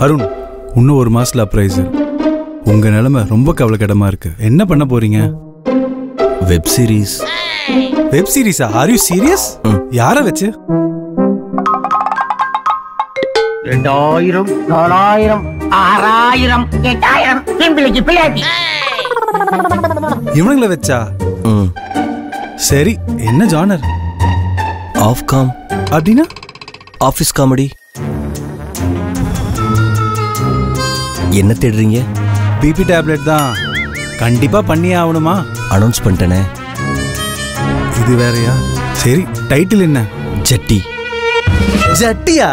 அருண், இன்னும் 1 மாசத்துல அப்ரைஸ். உங்க நிலைமை ரொம்ப கவலைக்கிடமா இருக்கு. என்ன பண்ண போறீங்க? Web series. வெப் சீரிஸா? Are you serious? யார வச்சு? 2000 4000 6000 8000 சிம்பிளிக்கு பிள்ளையாட்டி இவனுங்கள வச்சா? சரி, என்ன ஜானர்? Off com. அப்படின்னா ஆஃபீஸ் காமெடி. என்ன தேடுறீங்க? பிபி டேப்லெட் தான். கண்டிப்பா பண்ணியே ஆகணுமா? அனௌன்ஸ் பண்ணிட்டேனே. இது வேறயா? சரி, டைட்டில் என்ன? ஜட்டி. ஜட்டியா?